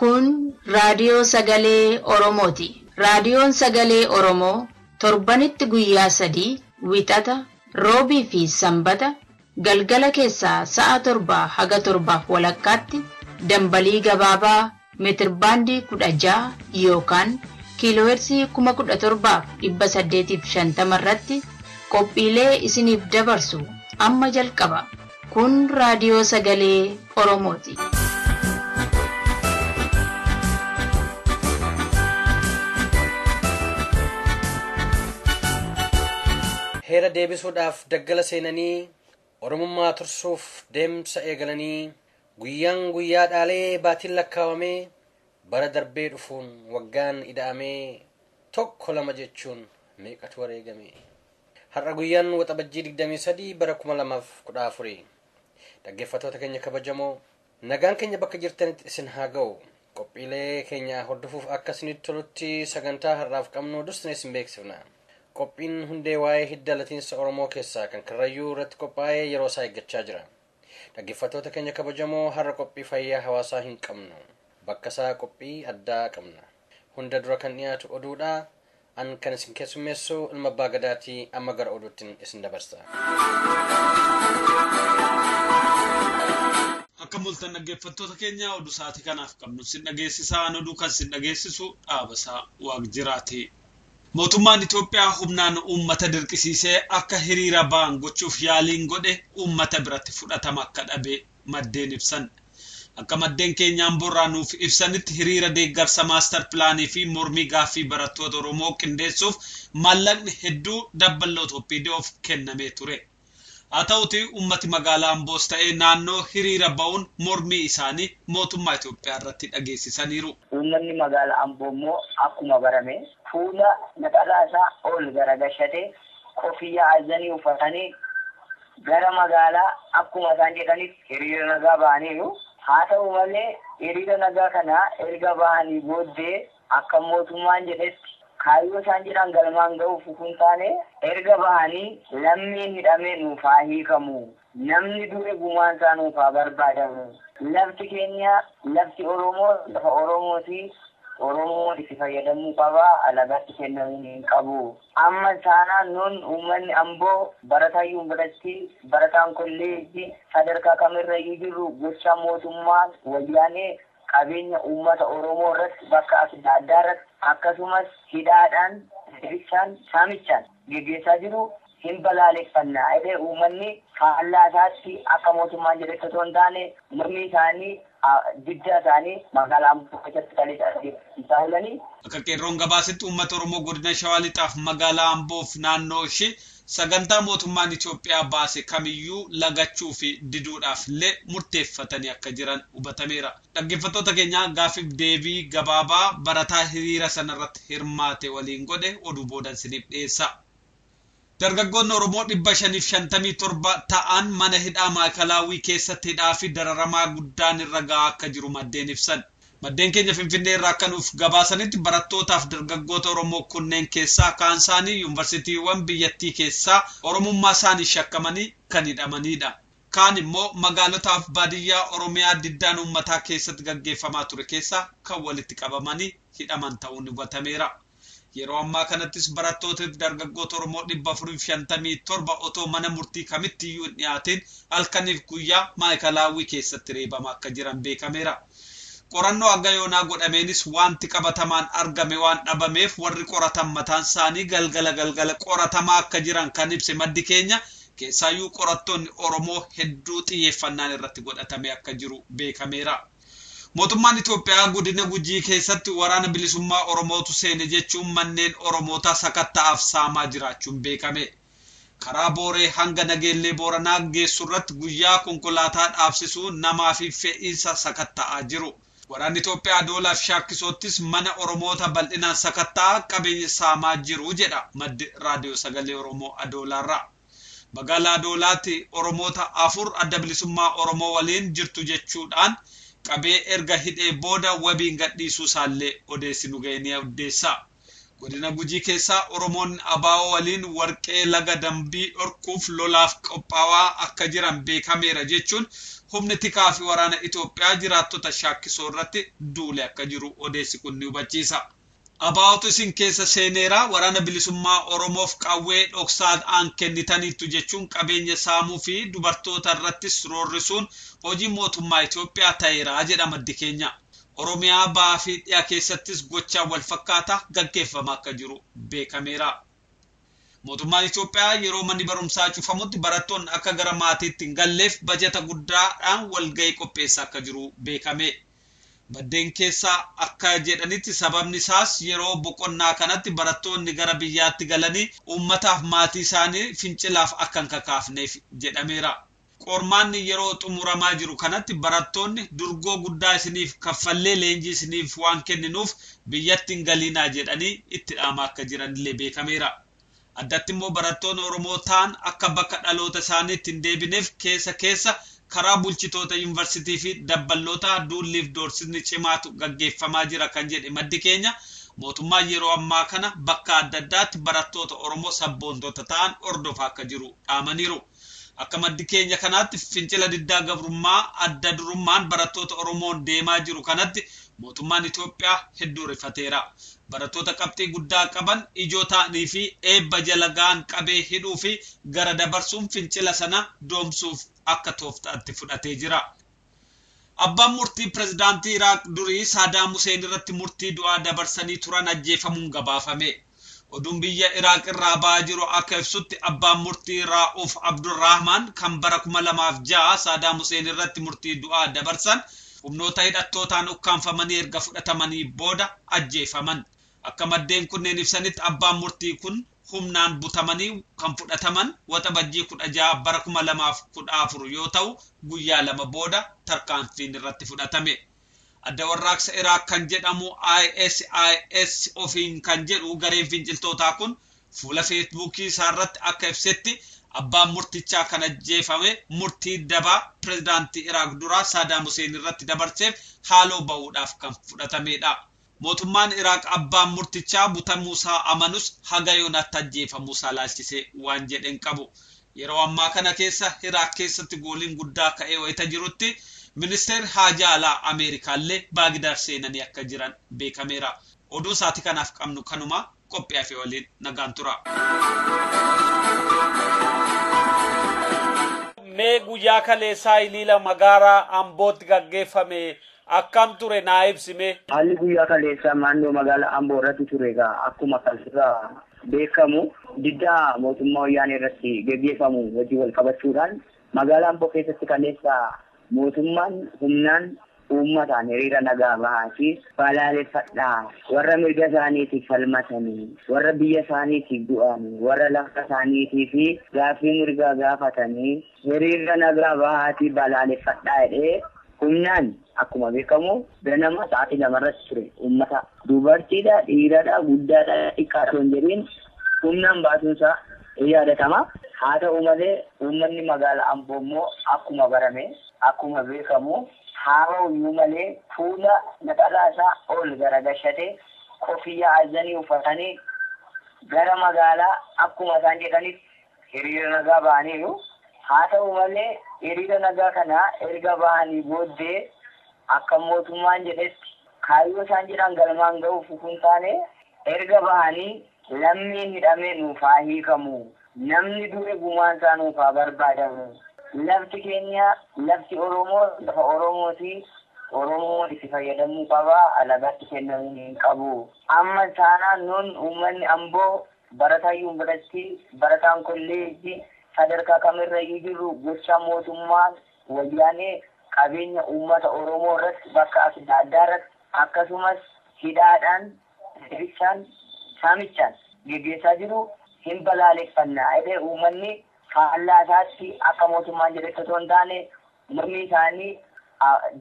Kun raadiyoo sagalee Oromooti. Raadiyoon sagalee Oromoo torbanitti guyyaa 3 wixata, roobii fi sanbata galgala keessaa sa'a 7 haga 7:30 dambalii gabaabaa meetirbaandii 16 yookaan kiiloohertzii 17,850 irratti qophiilee isiniif dabarsu amma jalqaba. Kun raadiyoo sagalee Oromooti. Heera deebisuudhaaf daggala seenanii Oromummaa tursuuf deemsa eegalanii guyyaan guyyaadhaalee baatiin lakkaawamee bara darbee dhufuun waggaan ida'amee tokko lama jechuun meeqatu wareegame. Har'a guyyaan waxabajjii 23 bara 2014. Dhaggeeffattoota keenya kabajamoo nagaan keenya bakka jirtanitti isin haa ga'u. Qophiilee keenya hordofuuf akka isinitti tolutti sagantaa har'aaf qabnu dursine isin beeksifna. Qophiin hundee waa'ee hidda latiinsa Oromoo keessaa kan Karrayyuu irratti qophaa'ee yeroo isaa eeggachaa jira. Dhaggeeffattoota keenya kabajamoo har'a qophii fayyaa hawaasaa hin qabnu. Bakka isaa qophii addaa qabna. Hunda dura kan dhiyaatu oduudha. An kan isin keessummeessu ilma abbaa gadaatii amma gara oduuttiin isin dabarsa. Akka mul'atan dhaggeeffattoota keenya oduu sa'aatii kanaaf qabnu sin dhageessisaa oduu kan sin dhageessisu dhaabasaa Waaqjiraati. Mootummaan Itoophiyaa humnaan uummata dirqisiisee akka hiriira ba'an gochuuf yaaliin godhe uummata biratti fudhatama akka dhabe maddeen ibsan. Akka maddeen keenyaan borraanuuf ibsanitti hiriira deeggarsa maastar pilaanii fi mormii gaaffii barattoota Oromoo qindeessuuf maallaqni hedduu dabballoota OPDOf kennamee ture. Haa ta'uti uummati magaalaa Amboos ta'ee naannoo hiriira ba'uun mormii isaanii mootummaa Itoophiyaa irratti dhageessisaniiru. Uummanni magaalaa Amboo immoo akkuma barame fuula naxalaa isaa ol garagashatee kofiyyaa azanii uffatanii gara magaalaa akkuma isaan jedhanitti hiriira nagaa ba'aniiru. Haa ta'u malee hiriira nagaa kana erga ba'anii booddee akka mootummaan jedhetti kaayyoo isaan jedhan galmaan ga'uuf kun taane erga ba'anii lammiin hidhamee nuuf haa hiikamu. Namni du'e gumaan isaa nuuf haa barbaadamu. Lafti keenya lafti Oromoo lafa Oromooti. Oromoo itti fayyadamuu qaba. Alagaatti kennamuu hin qabu. Amma saanaan nun uummanni Amboo barataa yuunivarsiitii barataan kolleejjii sadarkaa kamirrayyuu jirru gocha mootummaan wayyaanee qabeenya uummata Oromoo irratti bakka adda addaa irratti akkasumas hidhaadhaan ibsaan saamichaan geggeessaa jiru hin balaaleffannaa. Edee uummanni faallaa isaatti akka mootummaan jedhetti otoo hin taane mormii isaanii diddaa isaanii magaalaa Amboo keessatti taasisaa oolanii. Akka qeerroon gabaasetti uummata Oromoo godina Shawaa Lixaaf magaalaa Amboof naannoo ishee sagantaa mootummaan Itoophiyaa baase kamiyyuu lagachuu fi diduudhaaf illee murteeffatanii akka jiran hubatameera. Dhaggeeffattoota keenya gaaffiif deebii gabaabaa barataa hiriira sanarratti hirmaate waliin godhe oduu boodan isiniif dhiyeessa. Dargaggoonni Oromoo 557 ta'an mana hidhaa Maakalaawii keessatti hidhaa fi dararamaa guddaan irra gahaa akka jiru maddeen ibsan. Maddeen keenya Finfinnee irraa akka nuuf gabaasanitti barattootaaf dargaggoota Oromoo kunneen keessaa kaan isaanii yuunivarsiitiiwwan biyyattii keessaa Oromummaa isaanii shakkamanii kan hidhamanidha. Kaan immoo magaalotaaf baadiyyaa Oromiyaa diddaan uummataa keessatti gaggeeffamaa ture keessaa kan walitti qabamanii hidhaman ta'uun hubatameera. Yeroo ammaa kanattis barattootaaf dargaggoota Oromoo 457 otoo mana murtii kamittiyyuu hin dhiyaatin halkaniif guyyaa Maakalaawii keessatti reebamaa akka jiran beekameera. Qorannoo hanga yoonaa godhameenis wanti qabatamaan argame waan dhabameef warri qoratan mataan isaanii galgala qoratamaa akka jiran kan ibse maddi keenya keessaayyuu qorattoonni Oromoo hedduu xiyyeeffannaan irratti godhatame akka jiru beekameera. Mootummaan Itoophiyaa godina Gujii keessatti waraana bilisummaa Oromootu seene jechuun manneen Oromootaa sakatta'aaf saamaa jiraachuun beekame. Karaa Booree hanga Nageellee Booranaa geessu irratti guyyaa konkolaataa dhaabsisuu namaa fi fe'iisa sakatta'aa jiru. Waraanni Itoophiyaa Adoolaaf Shaakkisoottis mana Oromoota bal'inaan sakatta'aa qabeenya saamaa jiru jedha maddi raadiyoo sagalee Oromoo Adoolaarraa. Magaalaa Adoolaatti Oromoota 4 adda bilisummaa Oromoo waliin jirtu jechuudhaan qabee erga hidhee booda wabiin gadhiisuu isaallee odeessinu ga'ee ni odeessa. Godina Gujii keessaa Oromoon Abaawoo waliin warqee laga dambii dhorkuuf lolaaf qophaa'aa akka jiran beekameera jechuun humni tikaa fi waraana Itoophiyaa jiraattota shaakkisoo irratti duule akka jiru odeessi kun ni hubachiisa. Abaawootu isin keessa seeneera waraana bilisummaa Oromoof qawwee dhoksaan kennitaniitu jechuun qabeenya saamuu fi dubartoota irrattis roorrisuun hojii mootummaa Itoophiyaa ta'eera jedha maddi keenya. Oromiyaa ba'aa fi dhiyaa keessattis gochaa wal fakkaataa gaggeeffamaa akka jiru beekameera. Mootummaan Itoophiyaa yeroo manni barumsaa cufamutti barattoonni akka gara maatiitti hin galleef bajeta guddaadhaan walgahii qopheessaa akka jiru beekame. Baddeen keessaa akka jedhanitti sababni isaas yeroo boqonnaa kanatti barattoonni gara biyyaatti galanii uummataaf maatii isaanii fincilaaf akka hin kakaafneef jedhameera. Qormaanni yeroo xumuramaa jiru kanatti barattoonni durgoo guddaa isiniif kaffallee leenjii isiniif waan kenninuuf biyyatti hin galiinaa jedhanii itti dhaamaa akka jiranillee beekameera. Addatti immoo barattoonni Oromoo ta'an akka bakka dhaloota isaaniitti hin deebineef keessa karaa bulchitoota yuunivarsiitii fi dabballoota duulliif doorsisni cimaatu gaggeeffamaa jira kan jedhe maddi keenya. Mootummaan yeroo ammaa kana bakka adda addaatti barattoota Oromoo sabboontota ta'an hordofaa akka jiru dhaamaniiru. Akka maddi keenya kanaatti fincila diddaa gabrummaa adda durummaan barattoota Oromoon deemaa jiru kanatti mootummaan Itoophiyaa hedduu rifateera. Barattoota qabxii guddaa qaban ijoo ta'anii fi eebba jala ga'an qabee hidhuu fi gara dabarsuun fincila sana doomsuuf akka tooftaatti fudhatee jira. Abbaan murtii pirezidaantii Iraaq durii Saadaam Huseen irratti murtii du'aa dabarsanii turan ajjeefamuun gabaafame. Oduun biyya Iraaq irraa ba'aa jiru akka ibsutti abbaan murtii Raa'uf Abdurrahman kan bara 2006 Saadaam Huseen irratti murtii du'aa dabarsan humnoota hidhattootaan ukkaanfamanii erga fudhatamanii booda ajjeefaman. Akka maddeen kunneen ibsanitti abbaan murtii kun humnaan butamanii kan fudhataman waxabajjii 16 bara 2014 yoo ta'u guyyaa lama booda tarkaanfiin irratti fudhatame. Adda warraaqsa Iraaq kan jedhamu ISIS ofiin kan jedhu gareen finciltootaa kun fuula feesbuukii isaarratti akka ibsetti abbaan murtichaa kan ajjeefame murtii dabaa pirezidaantii Iraaq duraa Saadaam Huseen irratti dabarseef haaloo ba'uudhaaf kan fudhatamedha. Mootummaan Iraaq abbaan murtichaa butamuusaa amanus haga yoonaatti ajjeefamuusaa laalchisee waan jedhen qabu. Yeroo ammaa kana keessa Iraaq keessatti gooliin guddaa ka'ee wayita jirutti Ministeerri Haajaa Alaa Ameerikaallee Baagidaad seenanii akka jiran beekameera. Oduu saatii kanaaf qabnu kanuma qophii fi waliin nagaan tura. Mee guyyaa kaleessaa iliila magaalaa Ambootti gaggeeffame akkam ture naa ibsime. Haalli guyyaa kaleessaa naannoo magaalaa Amboo irratti ture egaa akkuma kalsirraa beekamu diddaa mootummaa wayyaanee irratti gaggeeffamu wajjin wal qabachuudhaan magaalaa Amboo keessatti kaleessaa mootummaan humnaan uummataan hiriira nagaa bahaatii balaaleffadhaa warra mirga isaaniitiif falmatanii warra biyya isaaniitiif du'anii warra lafa isaaniitii fi gaaffii mirgaa gaafatanii hiriira nagaa bahaatii balaaleffadhaa jedhee humnaan akkuma beekamu ganama sa'aatii 2 irratti ture uummata dubartiidha dhiiradha guddaadha xiqqaadha hin jedhiin humnaan baasuunsaa yaadatama. Haa ta'u malee uummanni magaalaa Amboo immoo akkuma barame akkuma beekamu haara'u malee fuula naxalaa isaa ol garagashatee kofiyyaa azanii uffatanii gara magaalaa akkuma isaan jedhanitti hiriira nagaa bahaniiru. Haa ta'u malee hiriira nagaa kana erga bahanii booddee akka mootummaan jedhetti kaayyoo isaan jedhan galmaan ga'uuf kun taane erga bahanii lammiin hidhamee nuuf haa hiikamu. Namni du'e gumaan isaa nuuf haa barbaadamu. Lafti keenya lafti Oromoo lafa Oromooti. Oromoon itti fayyadamuu qaba. Alagaatti kennamuu hin qabu. Amma taanaan nun uummanni Amboo barataa yuunivarsiitii barataan kolleejjii sadarkaa kamirrayyuu jirru gocha mootummaan wayyaanee qabeenya uummata Oromoo irratti bakka adda addaa irratti akkasumas hidhaadhaan hirichaan saamichaan geggeessaa jiru. Hin balaaleffannaa jedhee uummanni faallaa isaatti akka mootummaan jedhetti osoo hin taane mormii isaanii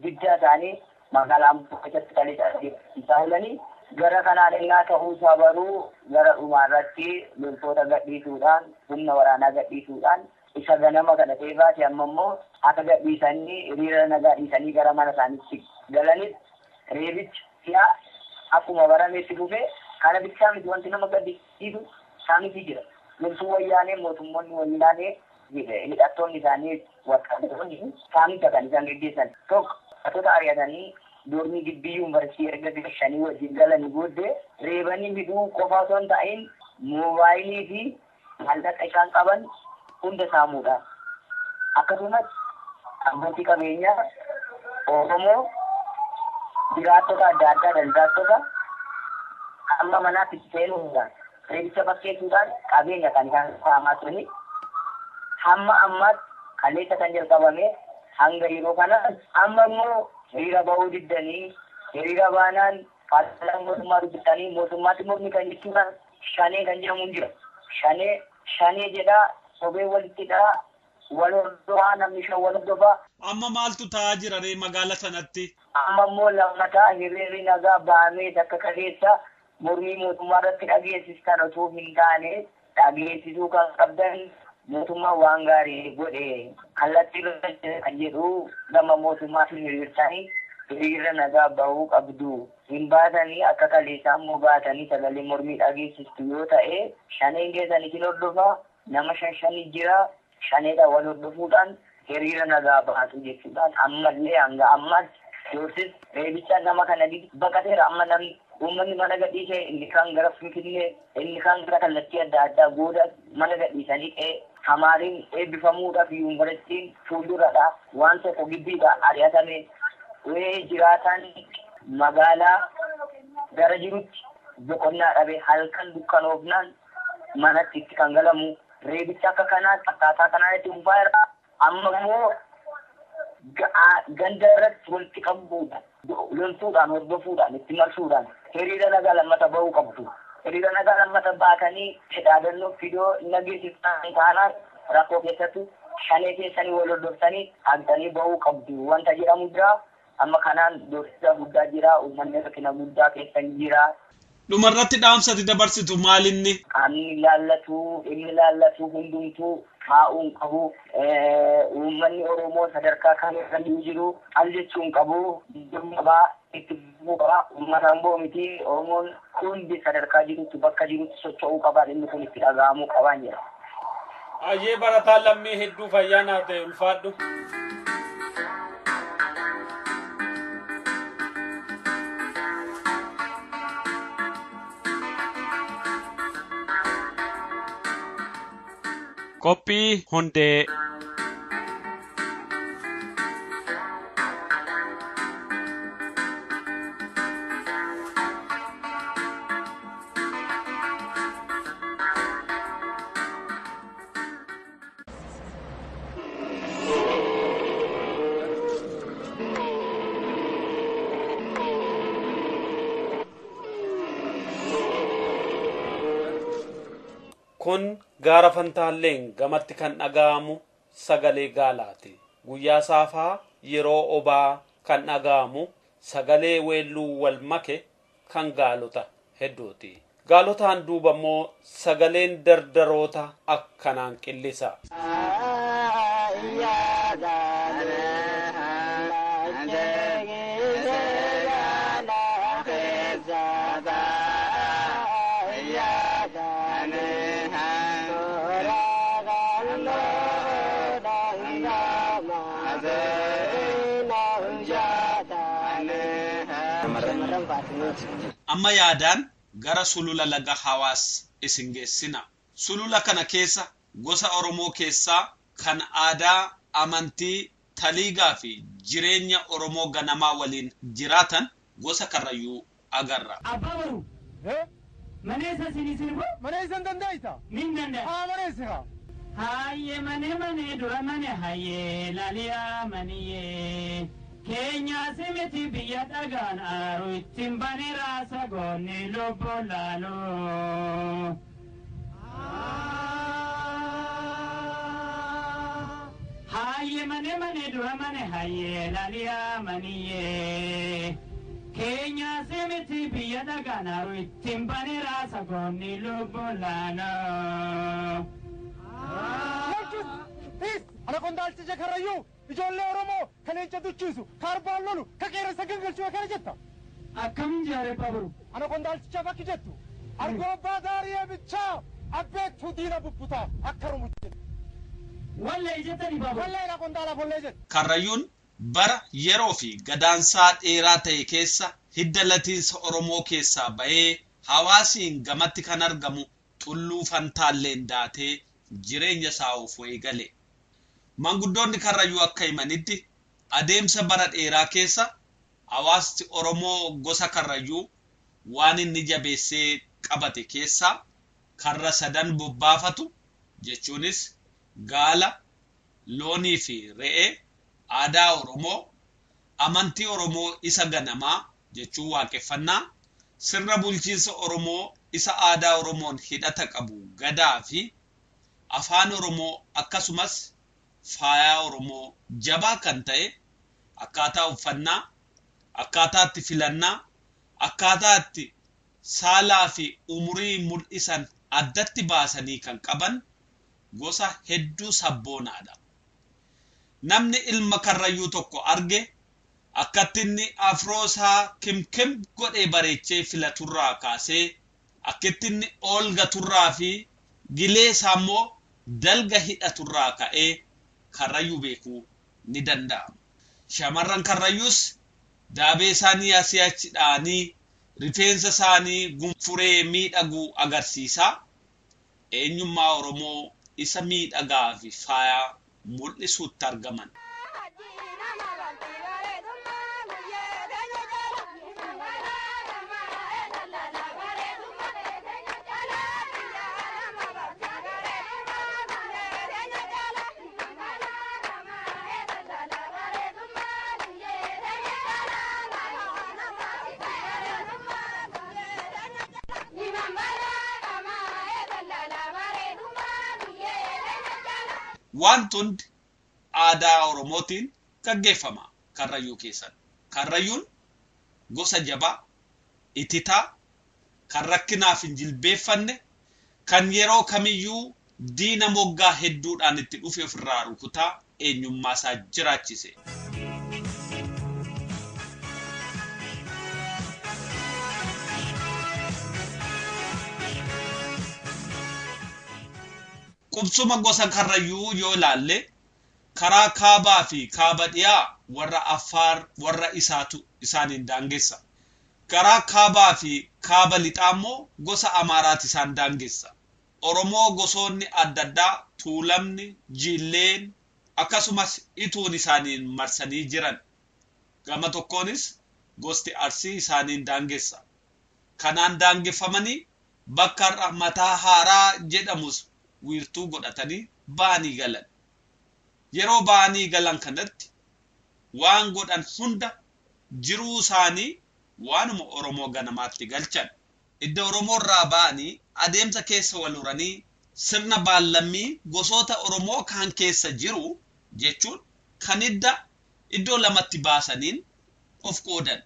diddaa isaanii magaalaa Amboo keessatti kaleessaa oolanii gara kanaan innaa ta'uusaa baruu gara dhumaarratti loltoota gadhiisuudhaan humna waraanaa gadhiisuudhaan isa ganama kadhatee baate amma immoo akka gadhiisanii hiriira nagaa dhiisanii gara mana isaaniitti galanitti reebichi si'a akkuma barameetti dhufe Kana bichaa miti wanti nama gaddisiisu saamiti jira. Loltuu wayyaanee mootummoonni wayyaanee hidhattoonni isaanii waqaatonni saamita kan isaan gaggeessan. Tokko hattoota ari'atanii doormii gibbii yuunivarsiitii erga gashanii wajjin galanii booddee reebanii hidhuu qofa osoo hin ta'in moobaayilii fi maallaqa isaan qaban hunda saamuudha. Akkasumas abbootii qabeenyaa Oromoo jiraattota adda addaa daldaltoota amma manaatti seenuudhaan reebicha bakkeessuudhaan qabeenya kan isaan saamaa turani. Hamma ammaatti kaleessa kan jalqabame hanga yeroo kana amma immoo hiriira bahuu diddanii hiriira baanaan faayidaa mootummaa dubbisanii mootummaatti mormi kan jechuudhaan shanee kan jedhamu jira. Shanee jedhaa sobee walittidhaa wal hordofaa namni shan wal hordofaa. Amma maaltu ta'aa jira ree magaala sanatti? Amma immoo lammataa hiriirri nagaa bahamee takka kaleessa mormii mootummaa irratti dhageessistan otoo hin taane dhageessisuu kan qabdan mootummaa waan gaarii godhe kallattii irratti kan jedhu gama mootummaatiin hiriirsanii hiriira nagaa bahuu qabdu. Hin baatanii akka kaleessaa immoo baatanii sagalee mormii dhageessistu yoo ta'e shaneen keessanii hin hordofaa nama shan jira shaneedha wal hordofuudhaan hiriira nagaa baatu jechuudhaan ammallee hanga ammaatti yoosis reebicha nama kana baqateera amma namni uummanni mana gadhiisee inni kaan gara Finfinnee inni kaan gara kallattii adda addaa gooda mana gadhiisanii tamaariin eebbifamuudhaaf yuunivarsiitiin fuulduradha waan tokko gibbiidha ari'atame jiraataan magaalaa gara jirutti boqonnaa dhabe halkan dukkanoofnaan manatti itti kan galamu reebicha akka kanaa akkaataa kanaa itti dhufaa amma immoo ganda irratti walitti qabuudhaan loltuudhaan hordofuudhaan itti marsuudhaan hiriira nagaa lammata bahuu qabdu. Hiriira nagaa lammata baatanii dhaadannoo fidoo nageessisanii taanaan rakkoo keessatti shanee keessanii wal hordoftanii haqxanii bahuu qabdu wanta jedhamu jira. Amma kanaan doorsisa guddaa jira uummanni rakkina guddaa keessan jira. Dhumarratti dhaamsati dabarsitu maalinni? Inni laallatu hundumtuu haa'uun qabu uummanni Oromoo sadarkaa kan jiru al jechuun qabu qabaa itti fufuu qabaa uummataan boomiti Oromoon hundi sadarkaa jirutti bakka jirutti socho'uu qabaa inni kun itti dhaga'amuu qabaan jedha. Ayyee barataan lammii hedduu fayyaa naa ta'e ulfaadhu. Qophii hundee. Kun gaara Fantaalleen gamatti kan dhaga'amu sagalee gaalaati. Guyyaa saafaa yeroo obaa kan dhaga'amu sagalee weelluu wal make kan gaalota hedduuti. Gaalotaan duuba immoo sagaleen dardaroota akkanaan qillisa. Amma yaadaan gara sulula laga Hawaas isin geessina. Sulula kana keessa gosa Oromoo keessaa kan aadaa, amantii, taliigaa fi jireenya Oromoo ganamaa waliin jiraatan gosa Karrayyuu agarra. Abbabaru maneessa sinisirbo maneessa dandeessa min dandeessa maneessa hayye mane dura mane hayye laliya maniye Kenya simiti biya dagan aru ittin bani rasa gonni lobbo lalo hayye mane dura mane hayye laliya maniye Kenya simiti biya dagan aru ittin bani rasa gonni lobbo lalo Ana qondaalcha Karrayyuu ijoollee Oromoo kan eenca duchiisu kaarbaan lolu ka qeerransa gangalchuu akkana jetta. Akkamiin jaaree babaru. Ana qondaalchichaaf akki jettu Argobbaa daarii bichaa abbeettuu diina bubbutaa akkanumu jedhe. Wallee jettani baaba. Wallee na qondaala follee jedhe. Karrayyuun bara yeroo fi gadaansaa dheeraa ta'e keessa hidda latiinsa Oromoo keessaa bahee hawaasiin gamatti kan argamu tulluu Fantaalleen daatee jireenya isaa of eegale. Manguddoonni Karrayyuu akka himanitti adeemsa bara dheeraa keessa hawaasti Oromoo gosa Karrayyuu waan inni jabeessee qabate keessaa karra sadan bobbaafatu jechuunis gaala, loonii fi re'ee, aadaa Oromoo, amantii Oromoo isa ganamaa jechuun waaqeffannaa, sirna bulchiinsa Oromoo isa aadaa Oromoon hidhata qabu gadaa fi afaan Oromoo akkasumas faayaa Oromoo jabaa kan ta'e akkaataa uffannaa, akkaataa itti filannaa, akkaataa itti saalaa fi umurii mul'isan addatti baasanii kan qaban gosa hedduu sabboonaadha. Namni ilma Karrayyuu tokko arge akkatti inni afroo isaa kimkim godhee bareechee filaturraa kaasee akkatti inni oolgaturraa fi gilee isaa immoo dalga hidhaturraa ka'ee Karrayyuu beekuu ni danda'a. Shamarran Karrayyuus daabee isaanii asii achi dha'anii rifeensa isaanii gunfuree miidhaguu agarsiisa. Eenyummaa Oromoo isa miidhagaa fi faayaa mul'isuutti argaman. Wanti hundi aadaa Oromootiin gaggeeffama Karrayyuu keessatti. Karrayyuun gosa jabaa, ititaa, kan rakkinaaf hin jilbeeffanne, kan yeroo kamiyyuu diina moggaa hedduudhaan itti dhufe ofirraa rukutaa eenyummaa isaa jiraachise. Qubsuma gosa Karrayyuu yoo ilaalle karaa kaabaa fi kaaba dhiyaa warra Affaar warra isaatu isaaniin daangessa. Karaa kaabaa fi kaaba lixaa immoo gosa Amaaraati isaan daangessa. Oromoo gosoonni adda addaa Tuulamni, Jilleen akkasumas ituun isaaniin marsanii jiran. Gama tokkoonis gosti Arsii isaaniin daangessa. Kanaan daangeffamanii bakka mataa haaraa jedhamus wiirtuu godhatanii baanii galan. Yeroo baanii galan kanatti waan godhan hunda jiruu isaanii waanuma Oromoo ganamaatti galchan. Iddoo Oromoo irraa baanii adeemsa keessa wal horanii sirna baallammii gosoota Oromoo kan keessa jiru jechuun kan iddoo lamatti baasaniin of qoodan.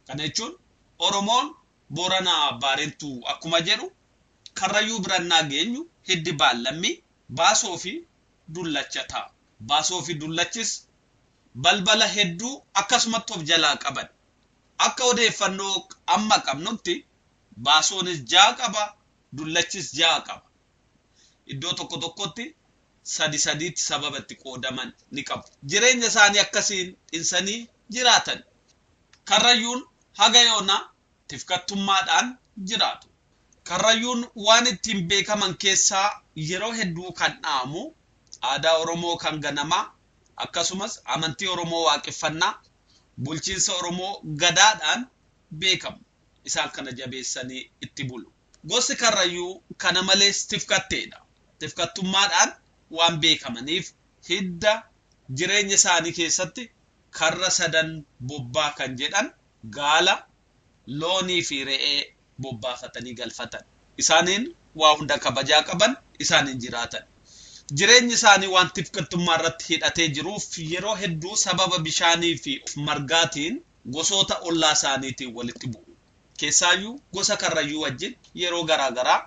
Kana jechuun Oromoon Booranaa Baarentuu akkuma jedhu Karrayyuu birannaa geenyu hiddi baallammii baasoo fi dullacha ta'a. Baasoo fi dullachis balbala hedduu akkasumatti of jalaa qaban. Akka odeeffannoo amma qabnutti baasoonis 6 qaba, dullachis 6 qaba. Iddoo tokko tokkotti 3 sababatti qoodaman ni qabu. Jireenya isaanii akkasiin dhinsanii jiraatan. Karrayyuun haga yoona tifkattummaadhaan jiraatu. Karrayyuun waan ittiin beekaman keessaa yeroo hedduu kan dhaamu aadaa Oromoo kan ganamaa akkasumas amantii Oromoo waaqeffannaa bulchiinsa Oromoo gadaadhaan beekamu. Isaan kana jabeessanii itti bulu. Gosti Karrayyuu kana malees tifkatteedha. Tifkattummaadhaan waan beekamaniif hidda jireenya isaanii keessatti karra sadan bobbaa kan jedhan gaala, loonii fi re'ee bobbaafatanii galfatan. Isaaniin waa hunda kabajaa qaban, isaaniin jiraatan. Jireenyi isaanii waan tifkattummaa irratti hidhatee jiruuf yeroo hedduu sababa bishaanii fi margaatiin gosoota ollaa isaaniitiin walitti bu'u. Keessaayyuu gosa Karrayyuu wajjin yeroo garaagaraa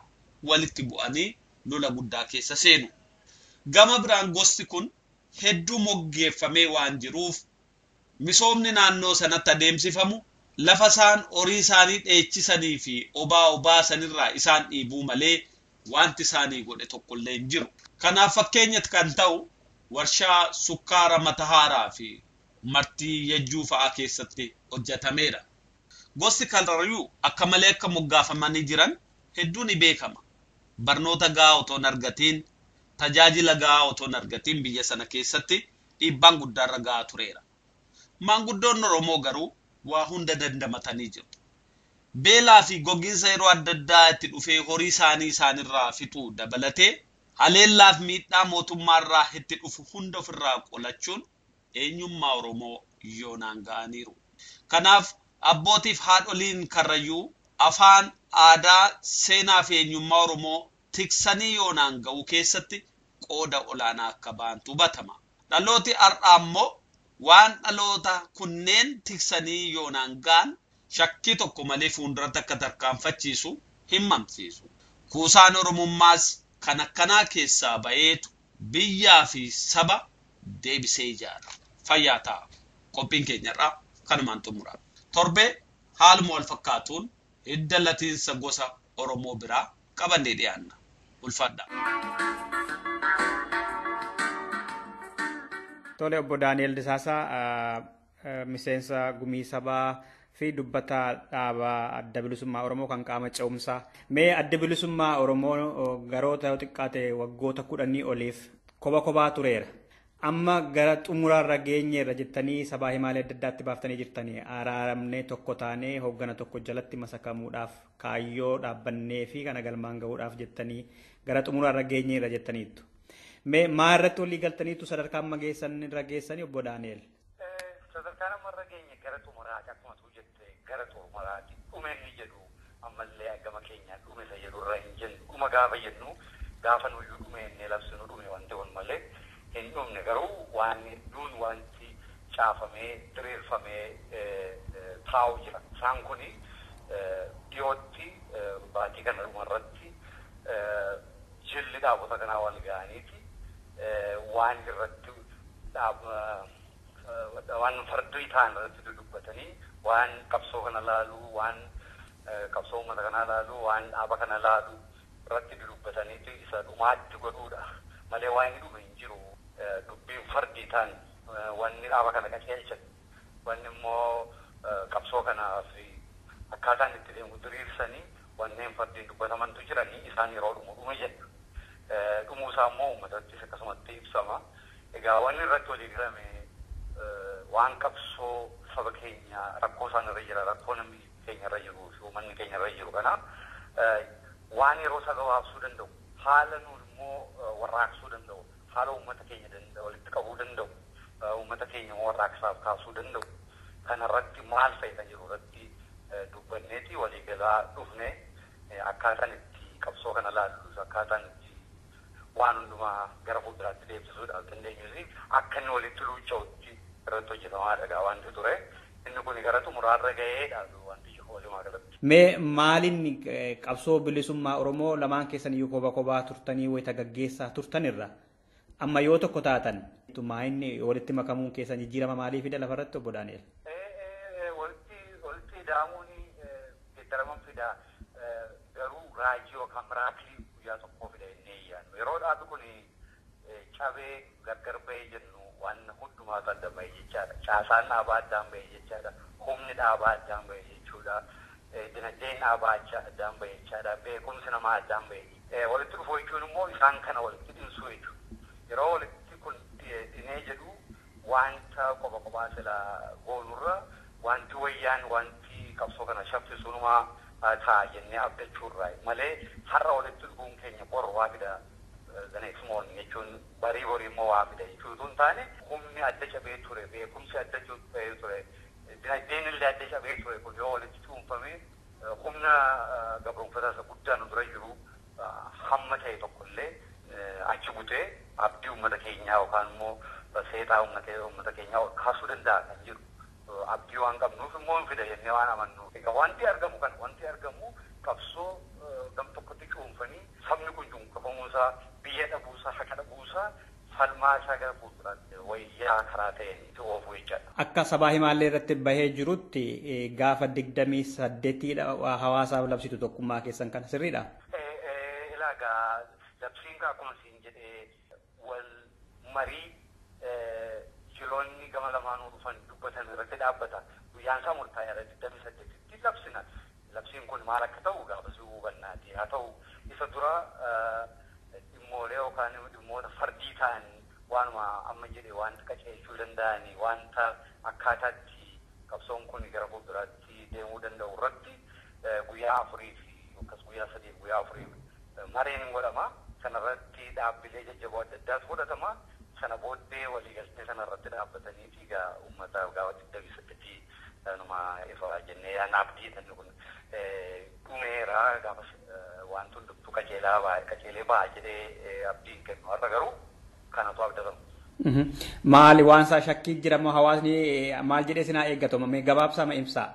walitti bu'anii lola guddaa keessa seenu. Gama biraan gosti kun hedduu moggeeffamee waan jiruuf misoomni naannoo sanatti adeemsifamu lafa isaan horii isaanii dheechisanii fi obaa sanirraa isaan dhiibuu malee wanti isaanii godhe tokkollee hin jiru. Kanaaf fakkeenyatti kan ta'u warshaa sukkaara Matahaaraa fi martii yajjuu fa'aa keessatti hojjetameera. Gosti Karrayyuu akka malee akka moggaafamanii jiran hedduun ni beekama. Barnoota gahaa otoo hin argatiin, tajaajila gahaa otoo hin argatiin biyya sana keessatti dhiibbaan guddaarra gahaa tureera. Maanguddoon Oromoo garuu waa hunda dandamatanii jiru. Beelaa fi gogiinsa yeroo adda addaa itti dhufee horii isaanirraa fixuu dabalatee haleellaaf miidhaa mootummaarraa itti dhufu hunda ofirraa qolachuun eenyummaa Oromoo yoonaan ga'aniiru. Kanaaf abbootiif haadholiin Karrayyuu afaan, aadaa, seenaa fi eenyummaa Oromoo tiksanii yoonaan ga'uu keessatti qooda olaanaa akka ba'an hubatama. Dhalooti har'aa immoo waan dhaloota kunneen tiksanii yoonaan ga'an shakkii tokko malee fuulduratti akka tarkaanfachiisu hin mamsiisu. Kuusaan Oromummaas kan akkanaa keessaa ba'eetu biyyaa fi saba deebisee ijaara. Fayyaa ta'a. Qophiin keenyarraa kanumaan xumura. Torbee haaluma wal fakkaatuun hidda latiinsa gosa Oromoo biraa qabannee dhiyaanna. Ulfadha. Tole obbo Daani'el Disaasaa miseensa gumii sabaa fi dubbataa dhaabaa adda bilisummaa Oromoo kan qaama ce'umsaa. Mee adda bilisummaa Oromoo garoota yoo xiqqaate waggoota 10 oliif kophaa tureera. Amma gara xumuraarra geenyeerra jettanii sabaa himaalee adda addaatti baaftanii jirtanii araaramnee tokko taanee hooggana tokko jalatti masakamuudhaaf kaayyoo dhaabbannee fi kana galmaan gahuudhaaf jettanii gara xumuraarra geenyeerra jettaniittu. Mee maarratti walii galtaniitu sadarkaa amma irra geessanii obbo Daani'el? Sadarkaan amma irra geenye gara xumuraati akkuma tu jette gara xumuraati. Dhumeen ni jedhu ammallee gama keenyaa dhume isa jedhu irra hin jennu. Dhuma gaafa jennu gaafa nuyyuu dhume inni labsinu dhume wanti kun malee hin dhumne garuu waan hedduun wanti caafamee diriirfamee taa'u jira. Isaan kuni dhiyootti baatii kana dhumarratti jilli dhaabota kanaa wal ga'aniiti. Waan irratti waan fardii ta'an irratti dudubbatanii waan qabsoo kana laaluu waan qabsoo uummata kana laaluu waan dhaaba kana laaluu irratti dudubbataniitu isa dhumaatti godhuudha malee waan inni dhume hin jiru. Dubbiin fardii ta'an wanni dhaaba kana qajeelchan wanni immoo qabsoo kanaaf akkaataan itti deemu diriirsanii wanneen fardiin dubbatamantu jiranii isaan yeroo dhume jedhu. Dhumuusaa immoo uummatattis akkasumatti ibsama. Egaa wanni irratti walii galame waan qabsoo saba keenya rakkoo isaan irra jira rakkoo namni keenya irra jiru fi uummanni keenya irra jiru kana waan yeroo isa gabaabsuu danda'u haala nuun immoo warraaqsuu danda'u haala uummata keenya walitti qabuu danda'u uummata keenya warraaqsaaf kaasuu danda'u kanarratti maal fayyada jiru irratti dubbanneeti walii galaa dhufne akkaataan itti qabsoo kana laallu akkaataan itti waan hundumaa gara fuulduraatti deebisuudhaaf dandeenyusi akka inni walitti luucca'utti irratti hojjetamaa dhagaa wanti ture inni kun gara xumuraarra ga'eedha wanti walumaa galatti. Mee maaliin qabsoo bilisummaa Oromoo lamaan keessan iyyuu kophaa turtanii wayita gaggeessaa turtanirra amma yoo tokko taatan maayinni walitti makamuun keessan jijjiirama maalii fida lafarratti obbo Daani'el? Walitti hidhamuun geeddaraman fida garuu raajii yookaan miraakilii guyyaa tokkoo fida inni iyyaannu yeroo dhaabi kun cabee gargar bahee jennu waan hundumaa adda bahee jechaadha. Caasaan dhaabaa addaan bahee jechaadha. Humni dhaabaa addaan bahee jechuudha. Dinagdeen dhaabaa addaan bahee jechaadha. Beekumsi namaa addaan bahee. Walitti dhufuu jechuun immoo isaan kana walitti dhinsuu jechuudha. Yeroo walitti kun dhinee jedhu wanta kophaa sila goonurra wanti wayyaan wanti qabsoo kana shaffisuunumaa ta'a jennee abdachuurraa malee har'a walitti dhufuun keenya boru waa fida the next morning jechuun barii borii immoo waa fida jechuutu hin taane humni adda cabee ture beekumsi adda cabee ture dinagdeen illee adda cabee ture kun yoo walitti cuunfame humna gabroonfataa isa guddaa nu dura jiru hamma ta'e tokkollee achi butee abdii uummata keenyaa yookaan immoo seetaa uummata keenyaa kaasuu danda'a kan jiru. Abdii waan qabnuuf immoo hin fida jennee waan amannu. Egaa wanti argamu qabsoo gam tokkotti cuunfanii sabni kun cunqafamuusaa biyya dhabuusaa haqa dhabuusaa falmaa isaa gara fuulduraatti wayyaa karaa ta'een itti oofuu jechaadha. Akka sabaa himaallee irratti bahee jirutti gaafa 28dha hawaasaaf labsitu tokkummaa keessan kana sirriidha? Ilaagaa labsiin akkuma siin jedhee wal marii jiloonni gama lamaanuu dhufan dubbatan irratti dhaabbata. Guyyaan isaa murtaa'eera 28tti labsina. Labsiin kun maal akka ta'u gaafas hubannaati. Haa ta'u isa dura dhimmoolee yookaan dhimmoota fardii ta'anii waanuma amma jedhe wanta qaceelchuu danda'anii wanta akkaataatti qabsoon kun gara fuulduraatti deemuu danda'u irratti guyyaa 4 fi yookas guyyaa 3 guyyaa 4 mareen godhama. Sanarratti dhaabbilee jajjaboo adda addaas godhatama. Sana booddee waliigaltee sanarratti dhaabbatanii fi uummata gaafa 28tti numa ifa jennee abdiidhaan kun dhumeera gaafa wanti hundumtuu qaceelee ba'a jedhee abdiin kennu har'a garuu kanatu abdatamu. Maali waan isaa shakkii jiramoo hawaasni maal jedhee sinaa eeggatoma mee gabaabsaa ma ibsaa?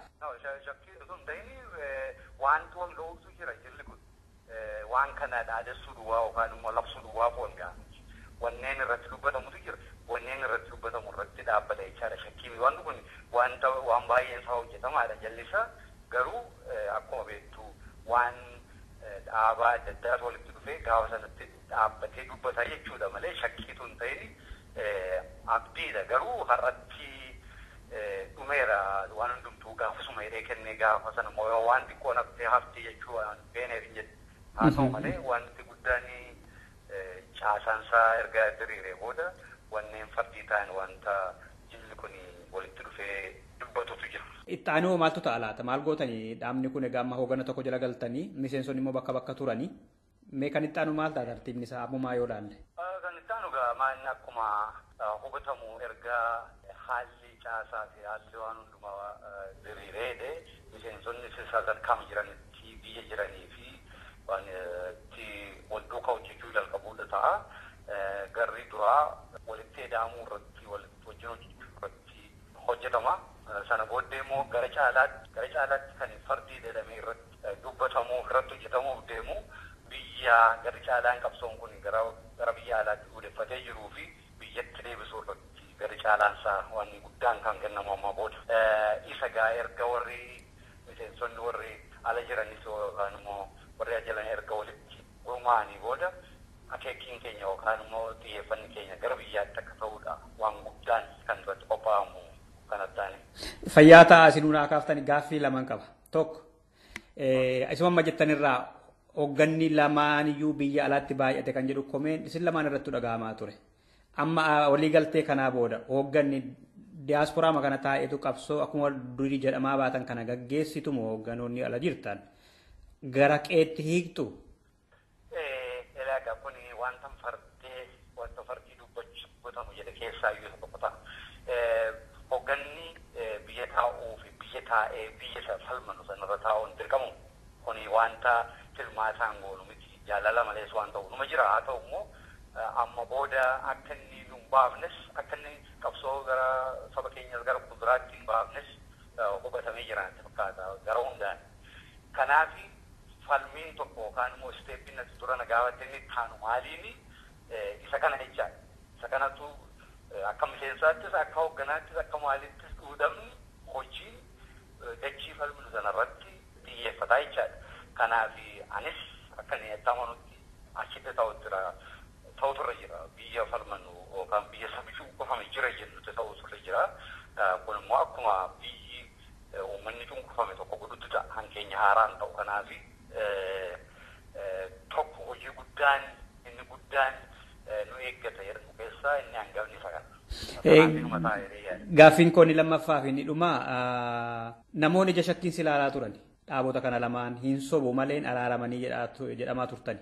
Shakkii osoo hin ta'in wanti wal ga'uutu jira jirri kun waan kana dhaadessuu duwwaa yookaan immoo labsuu duwwaa foon ga'a. Wanneen irratti dubbatamutu jira. Wanneen irratti dubbatamu irratti dhaabbata jechaadha shakkii. Wanti kun wanta waan baay'een isaa hojjetamaadha jallisaa garuu akkuma beektu waan dhaabaa adda addaas walitti dhufee gaafa sanatti dhaabbatee dubbataa jechuudha malee shakkiitu hin ta'in abdiidha garuu har'atti dhumeera waan hundumtuu gaafasuma hidhee kennee gaafa sana immoo waan xiqqoo naftee haftee jechuu waan beeneef hin jedhe haa ta'u malee wanti guddaan caasaansaa erga diriiree booda wanneen fardii ta'an wanta jilli kun walitti dhufee dubbatutu jira. Itti aanuu maaltu ta'a laata? Maal gootanii dhaabni kun egaa amma hoogana tokko jala galtanii miseensonni immoo bakka bakka turanii mee kan itti aanu maal ta'a tartiibni isaa ammumaa yoo laalle? Kan itti aanu gaa maanni akkuma hubatamu erga haalli caasaa fi haalli waan hundumaa diriireedhe miseensonni sadarkaa jiranitti biyya jiranii fi waan itti wal duukaa hojjechuu jalqabuudha ta'a. Garri duraa walitti eda'amuu irratti wajjin hojjechuu irratti hojjetama. Sana booddee immoo gara caalaatti kan fardii jedhamee irratti dubbatamu irratti hojjetamuuf deemu biyya gara caalaan qabsoon kun gara biyya alaatti odeeffatee jiruu fi biyyatti deebisuu irratti gara caalaansaa waan guddaan kan kennamu amma booda. Isa gaa erga warri miseensonni warri ala jiranis yookaan immoo warri ajalan erga walitti gurmaa'anii booda akeekiin keenya yookaan immoo xiyyeeffanni keenya gara biyyaatti akka ta'uudha waan guddaan kan irratti qophaa'amu kan addaani. Fayyaa ta'a isin naa kaaftanii gaaffii lamaan qaba. Tokko isuma amma jettanirraa hoogganni lamaaniyyuu biyya alaatti baay'ate kan jedhu komeen isin lamaan irratti dhaga'amaa ture. Amma waliigaltee kanaa booda hoogganni diyaasporaa kana taa'etu qabsoo akkuma durii jedhamaa baatan kana gaggeessitu moo hoogganoonni ala jirtan gara qeetti hiiktu? Ilaagaa kun wanta fardii dubbatamu jedhe keessaa iyyuu tokko ta'a. Hoogganni biyya taa'uu fi biyya taa'ee biyya isa falmanu sanarra taa'uun dirqamu kuni wanta tilmaataan goonu miti jaalala malees waan ta'u numa jira haa ta'u immoo amma booda akka inni nu baafnes akka inni qabsoo gara saba keenyas gara fuulduraatti hin baafnes hubatamee jira natti fakkaata gara hundaan. Kanaaf falmiin tokko yookaan immoo isteeppiin natti dura nagaawatti inni taanu maaliini isa kana jechaadha. Isa kanatu akka miseensaattis akka hoogganaattis akka maalittis dhuudhamni hojii dachii falminu sanarratti xiyyeeffataa jechaadha. Kanaaf anis akka inni itti amanutti achitti ta'uturra jira biyya falmanu yookaan biyya sabichuu qofame jira jennutti ta'uturra jira. Kun immoo akkuma biyyi uummanni cunqufame tokko godhutti ta'a hankeenya haaraan ta'u. Kanaaf tokko hojii guddaan inni guddaan nu eeggata jedhamu keessaa inni hangafni isa kana. Gaaffiin kooni lammaffaa fi inni dhuma namoonni ija shakkiin si ilaalaa turan dhaabota kana lamaan hin sobu maleen araaramanii jedhamaa turtani.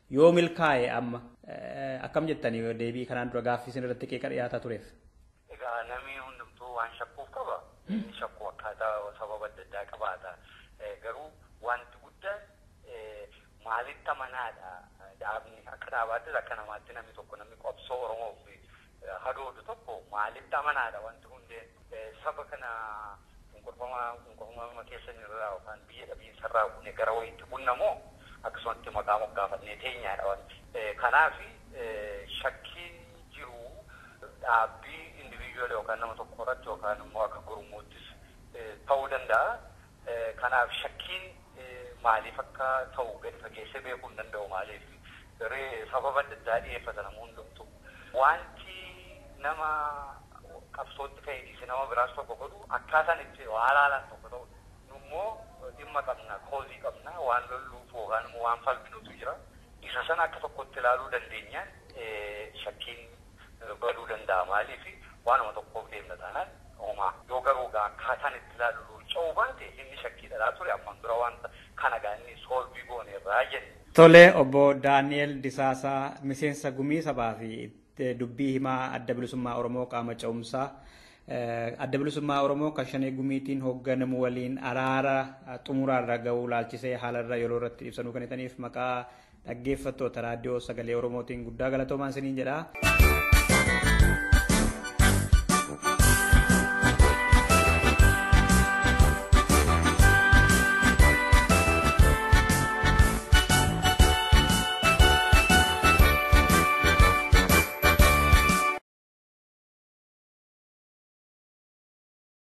Yoo milkaa'e amma akkam jettanii deebii kanaan dura gaaffii isin irratti qeeqa dhiyaataa tureef? Egaa namni hundumtuu waan shakkuuf qaba. Inni shakkuu akkaataa sababa adda addaa qabaata. Garuu wanti guddaan maalitti amanaadha. Dhaabni akka dhaabaattis akka namaatti namni tokko namni qabsoo Oromoof hadoodu tokko maalitti amanaadha wanti hundeen saba kana cunqurfama keessa irraa yookaan biyya dhabiinsarraa kunne gara wayiitti bunnamoo akkasumatti maqaa moggaafannee teenyaadha wanti. Kanaaf shakkiin dhaabbii individual yookaan nama tokko irratti yookaan immoo akka gurmuuttis ta'uu danda'a. Kanaaf shakkiin maaliif akka ta'u gadi fageessee beekuu hin danda'u maaliif sababa adda addaa dhiyeeffata nama hundumtu. Wanti nama qabsootti fayyadise nama biraas tokko godhu akkaataan itti haalaalaan tokko ta'u. Nummoo dhimma qabna, koozii qabna, waan lolluuf yookaan immoo waan falminutu jira. Isa sana akka tokkotti ilaaluu dandeenyaan shakkiin baduu danda'a maaliif waanuma tokkoof deemna taanaan homaa yoo garuu akkaataan itti ilaalu ca'uu baate inni shakkiidha ture amman dura wanta kana gaanii soolbii goone irraa jenne. Tole obbo Daani'el Disaasaa miseensa gumii sabaa fi dubbii himaa adda bilisummaa Oromoo qaama ce'umsaa adda bilisummaa Oromoo kan shanee gumiitiin hoogganamu waliin araara xumuraarra ga'uu laalchisee haalarra yeroo irratti ibsanuu kan itaniif maqaa dhaggeeffattoota raadiyoo sagalee Oromootiin guddaa galatoomaa isiniin jedha.